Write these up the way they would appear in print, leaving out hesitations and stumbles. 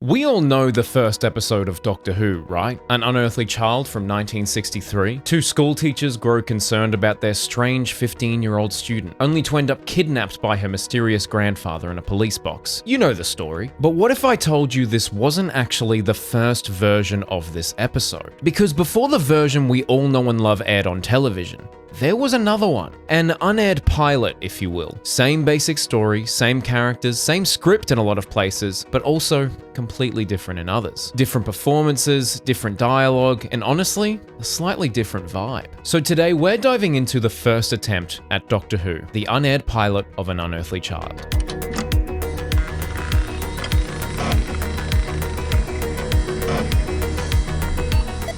We all know the first episode of Doctor Who, right? An Unearthly Child from 1963. Two school teachers grow concerned about their strange 15-year-old student, only to end up kidnapped by her mysterious grandfather in a police box. You know the story. But what if I told you this wasn't actually the first version of this episode? Because before the version we all know and love aired on television, there was another one. An unaired pilot, if you will. Same basic story, same characters, same script in a lot of places, but also completely different in others. Different performances, different dialogue, and honestly, a slightly different vibe. So today we're diving into the first attempt at Doctor Who, the unaired pilot of An Unearthly Child.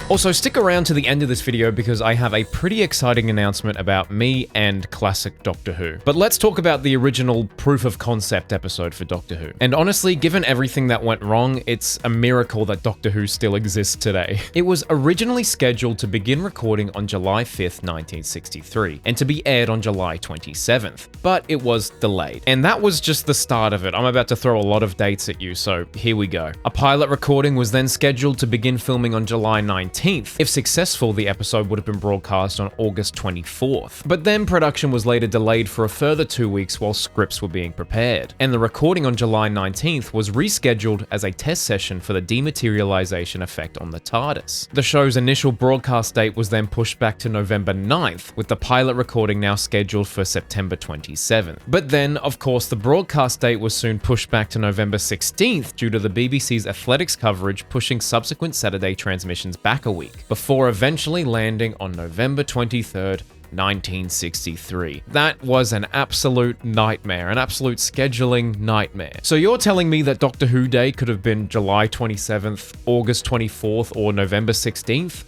Also, stick around to the end of this video because I have a pretty exciting announcement about me and classic Doctor Who. But let's talk about the original proof of concept episode for Doctor Who. And honestly, given everything that went wrong, it's a miracle that Doctor Who still exists today. It was originally scheduled to begin recording on July 5th, 1963, and to be aired on July 27th, but it was delayed. And that was just the start of it. I'm about to throw a lot of dates at you, so here we go. A pilot recording was then scheduled to begin filming on July 19th. If successful, the episode would have been broadcast on August 24th. But then production was later delayed for a further 2 weeks while scripts were being prepared. And the recording on July 19th was rescheduled as a test session for the dematerialization effect on the TARDIS. The show's initial broadcast date was then pushed back to November 9th, with the pilot recording now scheduled for September 27th. But then, of course, the broadcast date was soon pushed back to November 16th due to the BBC's athletics coverage pushing subsequent Saturday transmissions back a week, before eventually landing on November 23rd, 1963. That was an absolute nightmare, an absolute scheduling nightmare. So you're telling me that Doctor Who Day could have been July 27th, August 24th, or November 16th?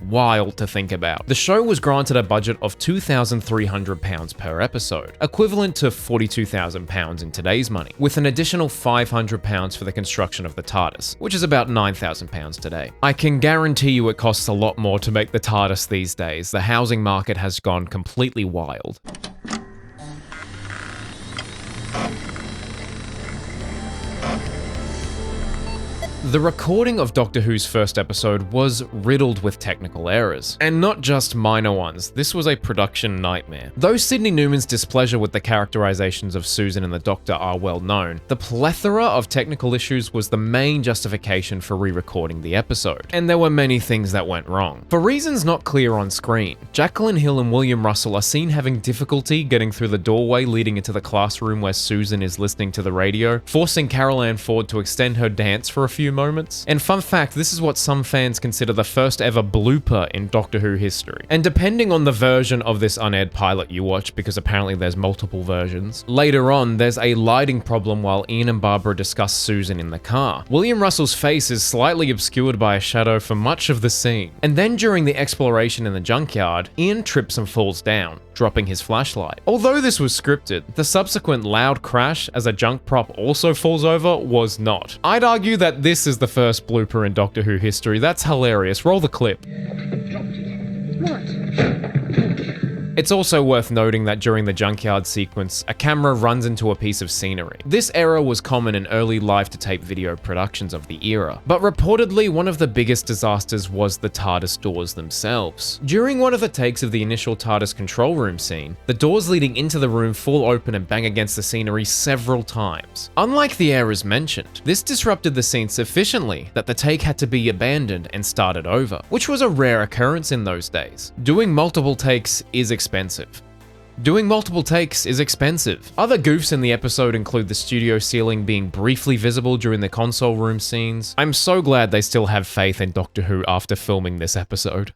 Wild to think about. The show was granted a budget of £2,300 per episode, equivalent to £42,000 in today's money, with an additional £500 for the construction of the TARDIS, which is about £9,000 today. I can guarantee you it costs a lot more to make the TARDIS these days. The housing market has gone completely wild. The recording of Doctor Who's first episode was riddled with technical errors, and not just minor ones. This was a production nightmare. Though Sydney Newman's displeasure with the characterizations of Susan and the Doctor are well known, the plethora of technical issues was the main justification for re-recording the episode, and there were many things that went wrong. For reasons not clear on screen, Jacqueline Hill and William Russell are seen having difficulty getting through the doorway leading into the classroom where Susan is listening to the radio, forcing Carol Ann Ford to extend her dance for a few moments. And fun fact, this is what some fans consider the first ever blooper in Doctor Who history. And depending on the version of this unaired pilot you watch, because apparently there's multiple versions, later on there's a lighting problem while Ian and Barbara discuss Susan in the car. William Russell's face is slightly obscured by a shadow for much of the scene. And then during the exploration in the junkyard, Ian trips and falls down, dropping his flashlight. Although this was scripted, the subsequent loud crash as a junk prop also falls over was not. I'd argue that this is the first blooper in Doctor Who history. That's hilarious. Roll the clip. What? It's also worth noting that during the junkyard sequence, a camera runs into a piece of scenery. This error was common in early live-to-tape video productions of the era, but reportedly one of the biggest disasters was the TARDIS doors themselves. During one of the takes of the initial TARDIS control room scene, the doors leading into the room fall open and bang against the scenery several times. Unlike the errors mentioned, this disrupted the scene sufficiently that the take had to be abandoned and started over, which was a rare occurrence in those days. Doing multiple takes is expensive. Doing multiple takes is expensive. Other goofs in the episode include the studio ceiling being briefly visible during the console room scenes. I'm so glad they still have faith in Doctor Who after filming this episode.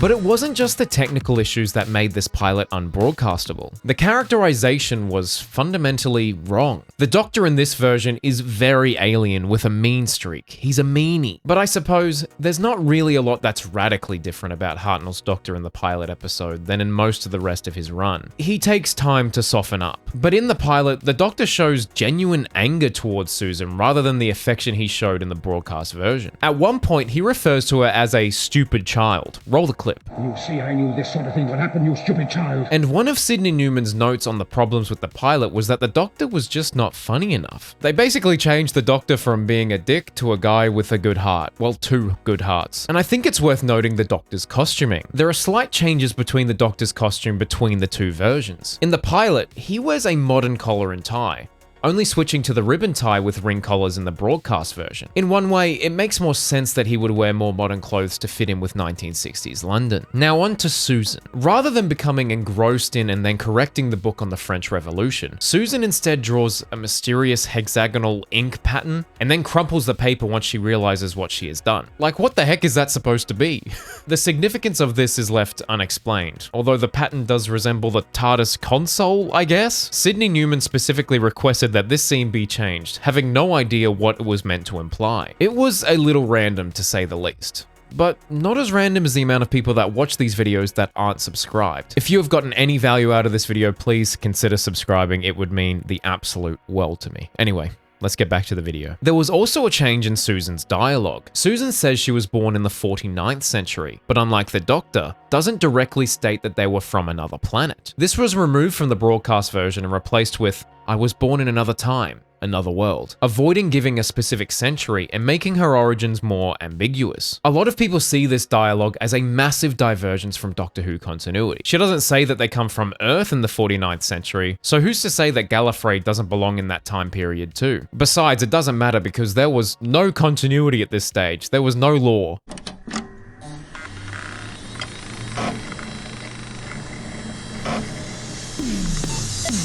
But it wasn't just the technical issues that made this pilot unbroadcastable. The characterization was fundamentally wrong. The Doctor in this version is very alien with a mean streak. He's a meanie. But I suppose there's not really a lot that's radically different about Hartnell's Doctor in the pilot episode than in most of the rest of his run. He takes time to soften up. But in the pilot, the Doctor shows genuine anger towards Susan rather than the affection he showed in the broadcast version. At one point, he refers to her as a stupid child. Roll the clip. clip. You see, I knew this sort of thing would happen, you stupid child. And one of Sidney Newman's notes on the problems with the pilot was that the Doctor was just not funny enough. They basically changed the Doctor from being a dick to a guy with a good heart. Well, two good hearts. And I think it's worth noting the Doctor's costuming. There are slight changes between the Doctor's costume between the two versions. In the pilot, he wears a modern collar and tie, only switching to the ribbon tie with ring collars in the broadcast version. In one way, it makes more sense that he would wear more modern clothes to fit in with 1960s London. Now on to Susan. Rather than becoming engrossed in and then correcting the book on the French Revolution, Susan instead draws a mysterious hexagonal ink pattern and then crumples the paper once she realizes what she has done. Like, what the heck is that supposed to be? The significance of this is left unexplained, although the pattern does resemble the TARDIS console, I guess? Sidney Newman specifically requested that this scene be changed, having no idea what it was meant to imply. It was a little random, to say the least. But not as random as the amount of people that watch these videos that aren't subscribed. If you have gotten any value out of this video, please consider subscribing. It would mean the absolute world to me. Anyway, let's get back to the video. There was also a change in Susan's dialogue. Susan says she was born in the 49th century, but unlike the Doctor, doesn't directly state that they were from another planet. This was removed from the broadcast version and replaced with, "I was born in another time, another world," avoiding giving a specific century and making her origins more ambiguous. A lot of people see this dialogue as a massive divergence from Doctor Who continuity. She doesn't say that they come from Earth in the 49th century, so who's to say that Gallifrey doesn't belong in that time period too? Besides, it doesn't matter because there was no continuity at this stage. There was no lore.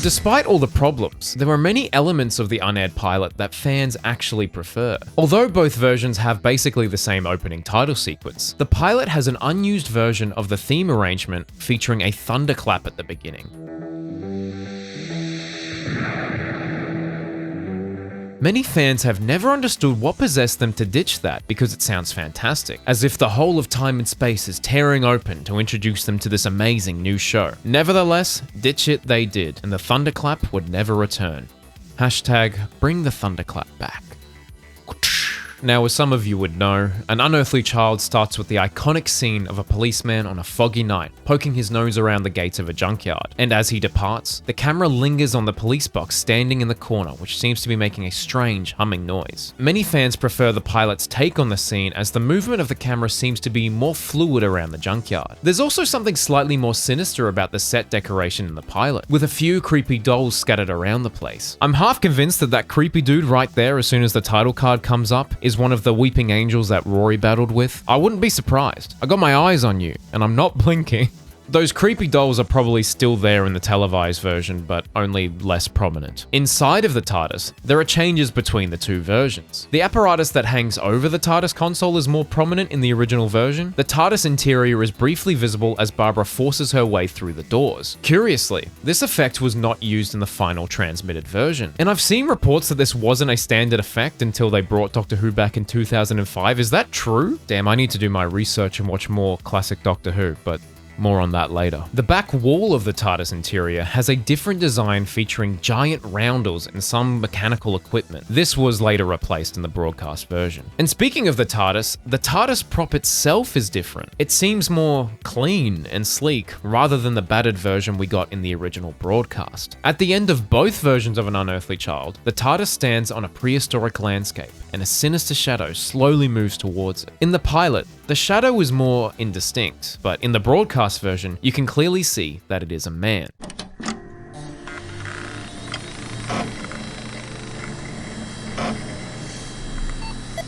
Despite all the problems, there are many elements of the Unaired pilot that fans actually prefer. Although both versions have basically the same opening title sequence, the pilot has an unused version of the theme arrangement featuring a thunderclap at the beginning. Many fans have never understood what possessed them to ditch that because it sounds fantastic, as if the whole of time and space is tearing open to introduce them to this amazing new show. Nevertheless, ditch it they did, and the thunderclap would never return. Hashtag bring the thunderclap back. Now, as some of you would know, An Unearthly Child starts with the iconic scene of a policeman on a foggy night, poking his nose around the gates of a junkyard. And as he departs, the camera lingers on the police box standing in the corner, which seems to be making a strange humming noise. Many fans prefer the pilot's take on the scene, as the movement of the camera seems to be more fluid around the junkyard. There's also something slightly more sinister about the set decoration in the pilot, with a few creepy dolls scattered around the place. I'm half convinced that that creepy dude right there as soon as the title card comes up is one of the weeping angels that Rory battled with. I wouldn't be surprised. I got my eyes on you, and I'm not blinking. Those creepy dolls are probably still there in the televised version, but only less prominent. Inside of the TARDIS, there are changes between the two versions. The apparatus that hangs over the TARDIS console is more prominent in the original version. The TARDIS interior is briefly visible as Barbara forces her way through the doors. Curiously, this effect was not used in the final transmitted version. And I've seen reports that this wasn't a standard effect until they brought Doctor Who back in 2005. Is that true? Damn, I need to do my research and watch more classic Doctor Who, but more on that later. The back wall of the TARDIS interior has a different design featuring giant roundels and some mechanical equipment. This was later replaced in the broadcast version. And speaking of the TARDIS prop itself is different. It seems more clean and sleek rather than the battered version we got in the original broadcast. At the end of both versions of An Unearthly Child, the TARDIS stands on a prehistoric landscape and a sinister shadow slowly moves towards it. In the pilot, the shadow is more indistinct, but in the broadcast version, you can clearly see that it is a man.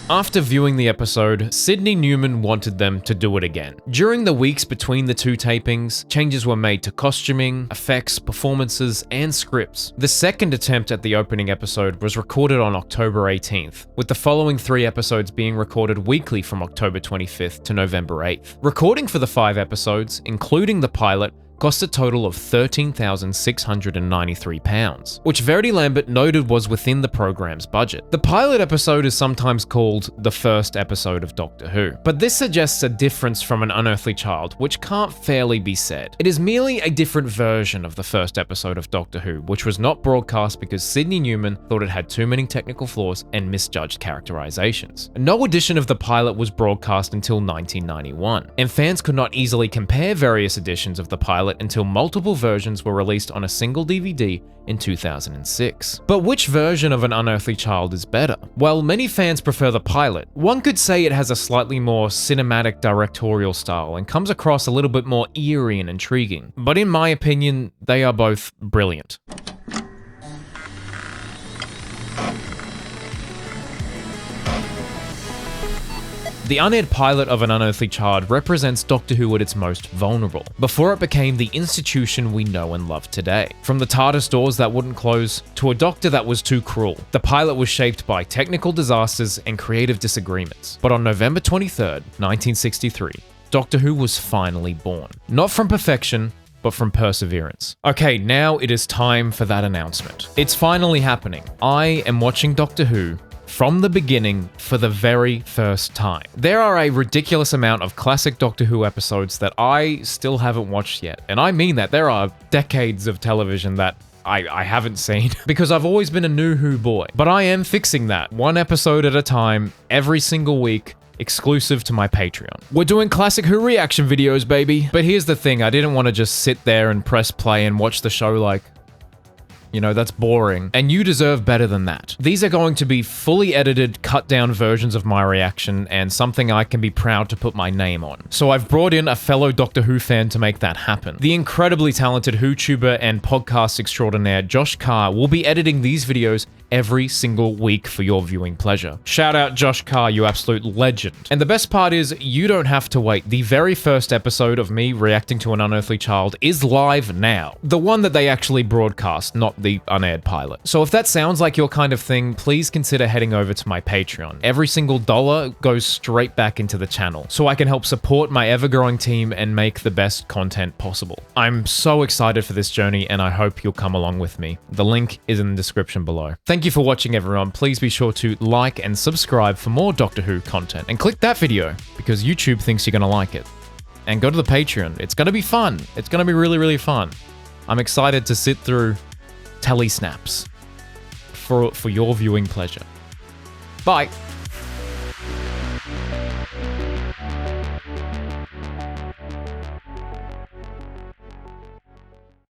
After viewing the episode, Sidney Newman wanted them to do it again. During the weeks between the two tapings, changes were made to costuming, effects, performances, and scripts. The second attempt at the opening episode was recorded on October 18th, with the following 3 episodes being recorded weekly from October 25th to November 8th. Recording for the 5 episodes, including the pilot, cost a total of £13,693, which Verity Lambert noted was within the program's budget. The pilot episode is sometimes called the first episode of Doctor Who, but this suggests a difference from An Unearthly Child, which can't fairly be said. It is merely a different version of the first episode of Doctor Who, which was not broadcast because Sydney Newman thought it had too many technical flaws and misjudged characterizations. No edition of the pilot was broadcast until 1991, and fans could not easily compare various editions of the pilot until multiple versions were released on a single DVD in 2006. But which version of An Unearthly Child is better? Well, many fans prefer the pilot. One could say it has a slightly more cinematic directorial style and comes across a little bit more eerie and intriguing. But in my opinion, they are both brilliant. The unaired pilot of An Unearthly Child represents Doctor Who at its most vulnerable, before it became the institution we know and love today. From the TARDIS doors that wouldn't close, to a Doctor that was too cruel, the pilot was shaped by technical disasters and creative disagreements. But on November 23rd, 1963, Doctor Who was finally born. Not from perfection, but from perseverance. Okay, now it is time for that announcement. It's finally happening. I am watching Doctor Who from the beginning for the very first time. There are a ridiculous amount of classic Doctor Who episodes that I still haven't watched yet. And I mean that. There are decades of television that I haven't seen because I've always been a new Who boy. But I am fixing that, one episode at a time, every single week, exclusive to my Patreon. We're doing classic Who reaction videos, baby. But here's the thing, I didn't want to just sit there and press play and watch the show like, you know, that's boring. And you deserve better than that. These are going to be fully edited, cut down versions of my reaction and something I can be proud to put my name on. So I've brought in a fellow Doctor Who fan to make that happen. The incredibly talented WhoTuber and podcast extraordinaire Josh Carr will be editing these videos every single week for your viewing pleasure. Shout out Josh Carr, you absolute legend. And the best part is, you don't have to wait. The very first episode of me reacting to An Unearthly Child is live now. The one that they actually broadcast, not the unaired pilot. So if that sounds like your kind of thing, please consider heading over to my Patreon. Every single dollar goes straight back into the channel, so I can help support my ever-growing team and make the best content possible. I'm so excited for this journey, and I hope you'll come along with me. The link is in the description below. Thank you for watching, everyone. Please be sure to like and subscribe for more Doctor Who content, and click that video because YouTube thinks you're gonna like it. And go to the Patreon. It's gonna be fun. It's gonna be really, really fun. I'm excited to sit through telly snaps for your viewing pleasure. Bye.